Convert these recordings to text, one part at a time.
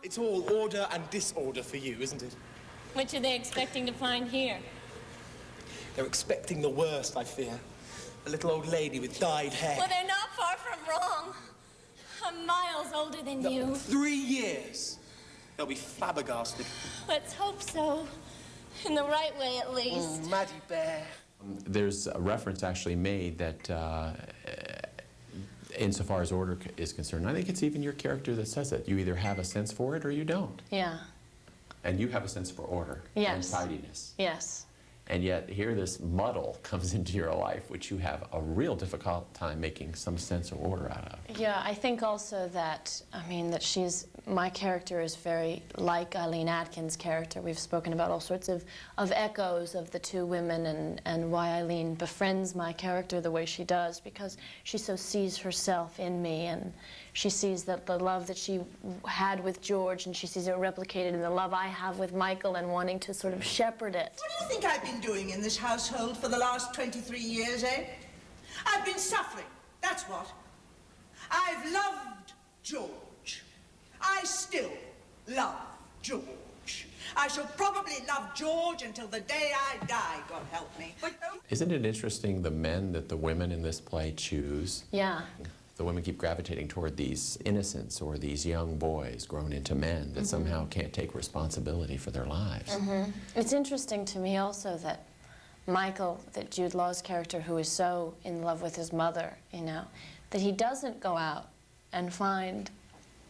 It's all order and disorder for you, isn't it? Which are they expecting to find here? They're expecting the worst, I fear. A little old lady with dyed hair. Well, they're not far from wrong. I'm miles older than you. 3 years. They'll be flabbergasted. Let's hope so. In the right way, at least. Oh, Maddie Bear. There's a reference actually made that insofar as order is concerned, I think it's even your character that says it. You either have a sense for it or you don't. Yeah. And you have a sense for order and tidiness. Yes. And yet here this muddle comes into your life, which you have a real difficult time making some sense of order out of. Yeah, I think also that, I mean, that my character is very like Eileen Atkin's character. We've spoken about all sorts of echoes of the two women and why Eileen befriends my character the way she does, because she so sees herself in me, and she sees that the love that she had with George, and she sees it replicated in the love I have with Michael, and wanting to sort of shepherd it. What do you think I've been doing in this household for the last 23 years, eh? I've been suffering, that's what. I've loved George. I still love George. I shall probably love George until the day I die, God help me. But, Isn't it interesting the men that the women in this play choose? Yeah. The women keep gravitating toward these innocents or these young boys grown into men that somehow can't take responsibility for their lives. It's interesting to me also that Michael, that Jude Law's character, who is so in love with his mother, you know, that he doesn't go out and find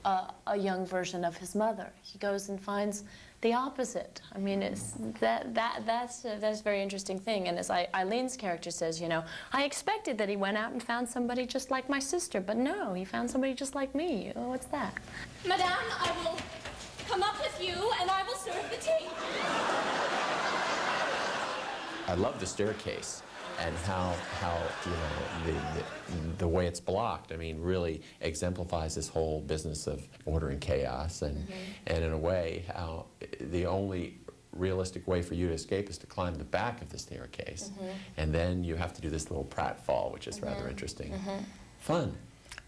a young version of his mother. He goes and finds the opposite. I mean, it's that's a very interesting thing. And as Eileen's character says, you know, I expected that he went out and found somebody just like my sister, but no, he found somebody just like me. Oh, what's that? Madame, I will come up with you and I will serve the tea. I love the staircase and how you know, the way it's blocked, I mean, really exemplifies this whole business of order and chaos, and in a way, how the only realistic way for you to escape is to climb the back of the staircase, and then you have to do this little pratfall, which is rather interesting. Fun.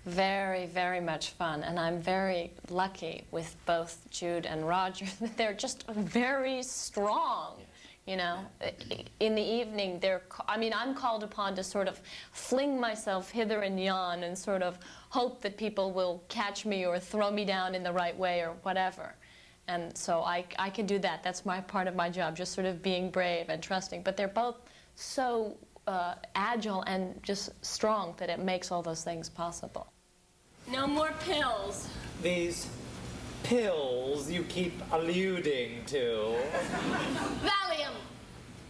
Very, very much fun, and I'm very lucky with both Jude and Roger that they're just very strong. You know, in the evening, I'm called upon to sort of fling myself hither and yon and sort of hope that people will catch me or throw me down in the right way or whatever. And so I can do that. That's my part of my job, just sort of being brave and trusting. But they're both so agile and just strong that it makes all those things possible. No more pills. These pills you keep alluding to. Valium.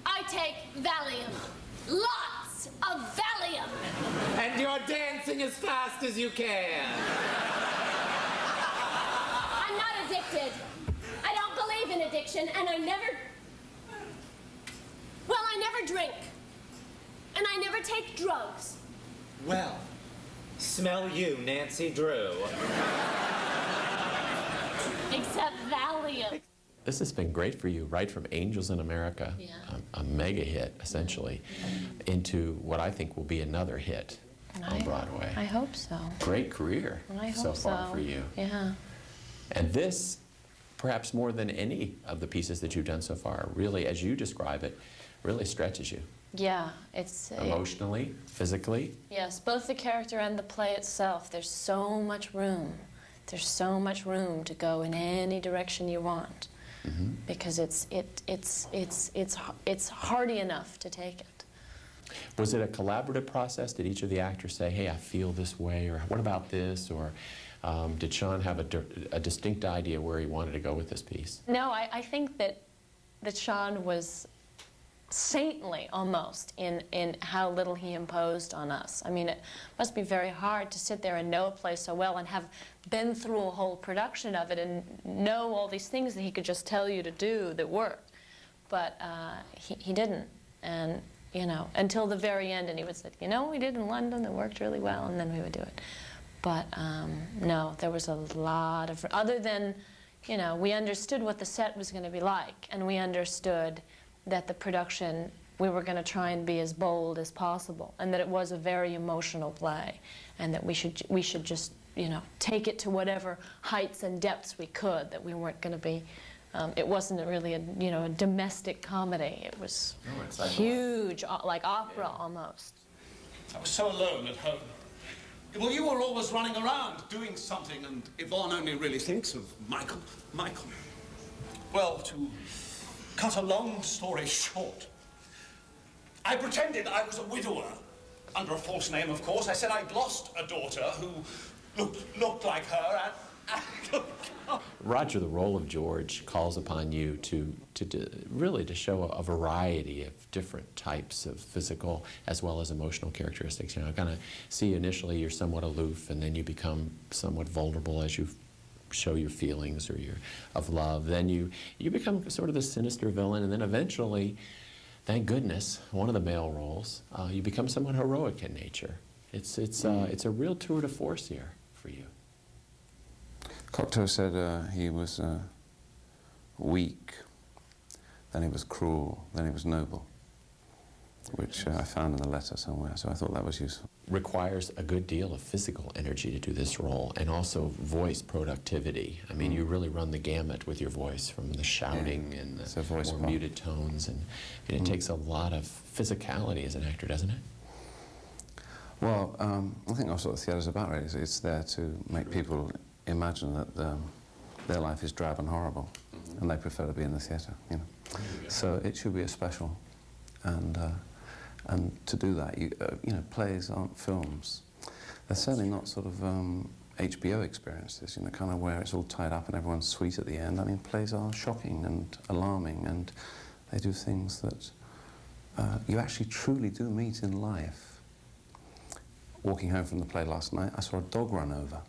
I take Valium. Lots of Valium. And you're dancing as fast as you can. I'm not addicted. I don't believe in addiction, and I never drink. And I never take drugs. Well, smell you, Nancy Drew. Except Valium. This has been great for you, right from Angels in America, a mega hit, essentially, into what I think will be another hit on Broadway. I hope so. Great career so far for you. Yeah. And this, perhaps more than any of the pieces that you've done so far, really, as you describe it, really stretches you. Yeah, it's... Emotionally, physically. Yes, both the character and the play itself. There's so much room. There's so much room to go in any direction you want, because it's hardy enough to take it. Was it a collaborative process? Did each of the actors say, "Hey, I feel this way," or "What about this?" Or did Sean have a distinct idea where he wanted to go with this piece? No, I think that Sean was saintly almost in how little he imposed on us. I mean, it must be very hard to sit there and know a play so well and have been through a whole production of it and know all these things that he could just tell you to do that worked. But he didn't, and you know, until the very end, and he would say, you know, we did in London that worked really well, and then we would do it. But no, there was a lot of, other than, you know, we understood what the set was going to be like, and we understood that the production, we were going to try and be as bold as possible, and that it was a very emotional play, and that we should just you know, take it to whatever heights and depths we could, that we weren't going to be, it wasn't really a, you know, a domestic comedy. It was huge, like opera almost. I was so alone at home. Well, you were always running around doing something, and Yvonne only really thinks of Michael. Michael. Well, to cut a long story short, I pretended I was a widower, under a false name, of course. I said I'd lost a daughter who looked like her, and Roger, the role of George calls upon you to really to show a variety of different types of physical as well as emotional characteristics. You know, kind of see initially you're somewhat aloof, and then you become somewhat vulnerable as you show your feelings or of love. Then you become sort of the sinister villain, and then eventually, thank goodness, one of the male roles, you become somewhat heroic in nature. It's a real tour de force here for you. Cocteau said he was weak, then he was cruel, then he was noble, which I found in the letter somewhere, so I thought that was useful. Requires a good deal of physical energy to do this role, and also voice productivity. I mean, you really run the gamut with your voice, from the shouting and the more muted tones, and it takes a lot of physicality as an actor, doesn't it? Well, I think that's what the theatre's about, really. It's there to make people imagine that their life is drab and horrible, and they prefer to be in the theatre, you know. So it should be a special, and to do that, you know, plays aren't films. They're certainly not sort of HBO experiences, you know, kind of where it's all tied up and everyone's sweet at the end. I mean, plays are shocking and alarming, and they do things that you actually truly do meet in life. Walking home from the play last night, I saw a dog run over,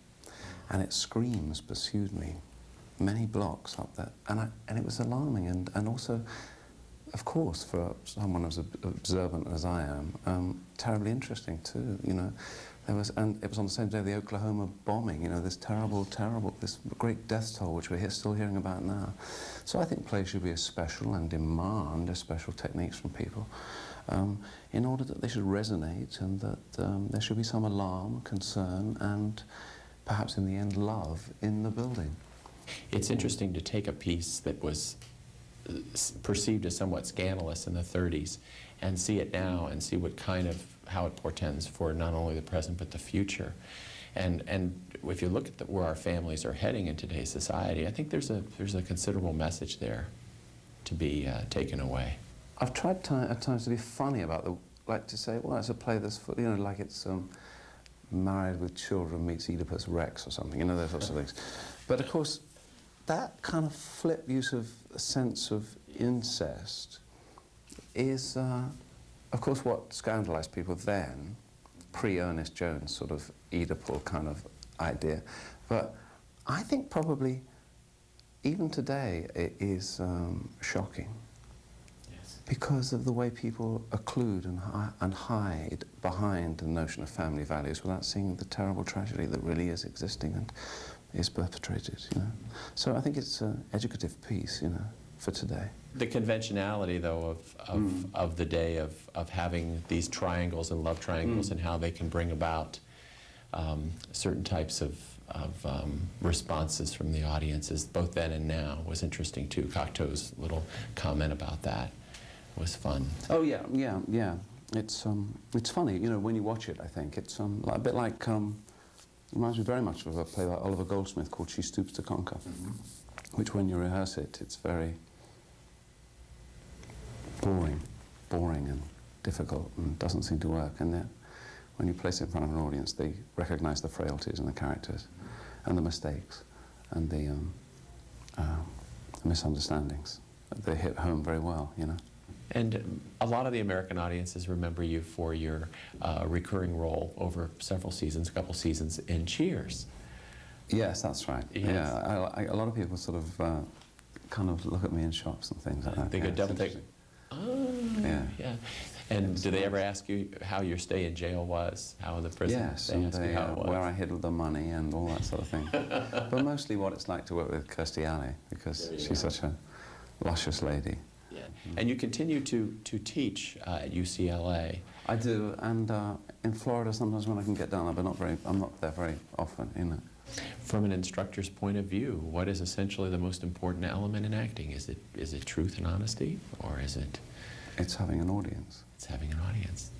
and its screams pursued me many blocks up there, and it was alarming, and also, of course, for someone as observant as I am, terribly interesting too, you know. And it was on the same day of the Oklahoma bombing, you know, this terrible, this great death toll, which we're still hearing about now. So I think plays should be special and demand special techniques from people, in order that they should resonate, and that there should be some alarm, concern, and perhaps in the end love in the building. It's interesting to take a piece that was perceived as somewhat scandalous in the 30s and see it now and see what kind of, how it portends for not only the present but the future. And if you look at where our families are heading in today's society, I think there's a considerable message there to be taken away. I've tried at times to be funny about like to say, well, it's a play that's, you know, like it's Married with Children meets Oedipus Rex or something, you know, those sorts of things. But of course, that kind of flip use of a sense of incest is, of course, what scandalized people then, pre-Ernest Jones sort of Oedipal kind of idea. But I think probably, even today, it is shocking. Because of the way people occlude and hide behind the notion of family values without seeing the terrible tragedy that really is existing and is perpetrated, you know. So I think it's an educative piece, you know, for today. The conventionality, though, of the day of having these triangles and love triangles and how they can bring about certain types of responses from the audiences, both then and now, was interesting too. Cocteau's little comment about that was fun. Oh yeah. It's funny, you know, when you watch it. I think it's a bit like reminds me very much of a play by Oliver Goldsmith called She Stoops to Conquer, which when you rehearse it, it's very boring and difficult and doesn't seem to work. And then when you place it in front of an audience, they recognize the frailties and the characters and the mistakes and the misunderstandings. They hit home very well, you know. And a lot of the American audiences remember you for your recurring role over several seasons, a couple seasons in Cheers. Yes, that's right. Yes. Yeah, a lot of people sort of kind of look at me in shops and things like that. They go double take. Oh, yeah. And do they ever ask you how your stay in jail was? How in the prison? Yes, they ask you how it was. Where I hid the money and all that sort of thing. But mostly what it's like to work with Kirstie Alley, because she's such a luscious lady. Yeah. And you continue to teach at UCLA. I do, and in Florida sometimes when I can get down there, but I'm not there very often, you know. From an instructor's point of view, what is essentially the most important element in acting? Is it truth and honesty, or is it? It's having an audience. It's having an audience.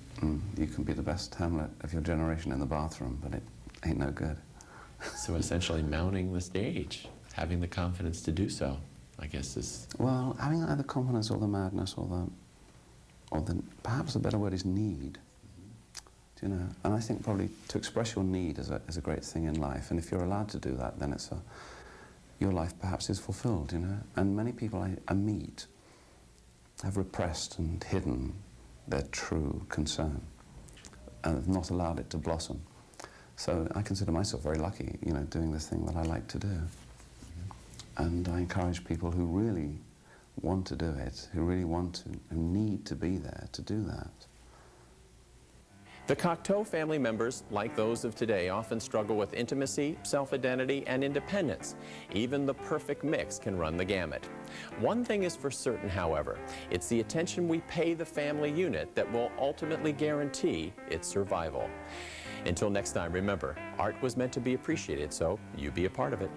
You can be the best Hamlet of your generation in the bathroom, but it ain't no good. So essentially mounting the stage, having the confidence to do so, I guess is... Well, having either confidence or the madness or the perhaps the better word is need. Do you know? And I think probably to express your need is a great thing in life, and if you're allowed to do that, then your life perhaps is fulfilled, you know? And many people I meet have repressed and hidden their true concern and have not allowed it to blossom. So I consider myself very lucky, you know, doing the thing that I like to do. And I encourage people who really want to do it, who really want to, who need to be there to do that. The Cocteau family members, like those of today, often struggle with intimacy, self-identity, and independence. Even the perfect mix can run the gamut. One thing is for certain, however, it's the attention we pay the family unit that will ultimately guarantee its survival. Until next time, remember, art was meant to be appreciated, so you be a part of it.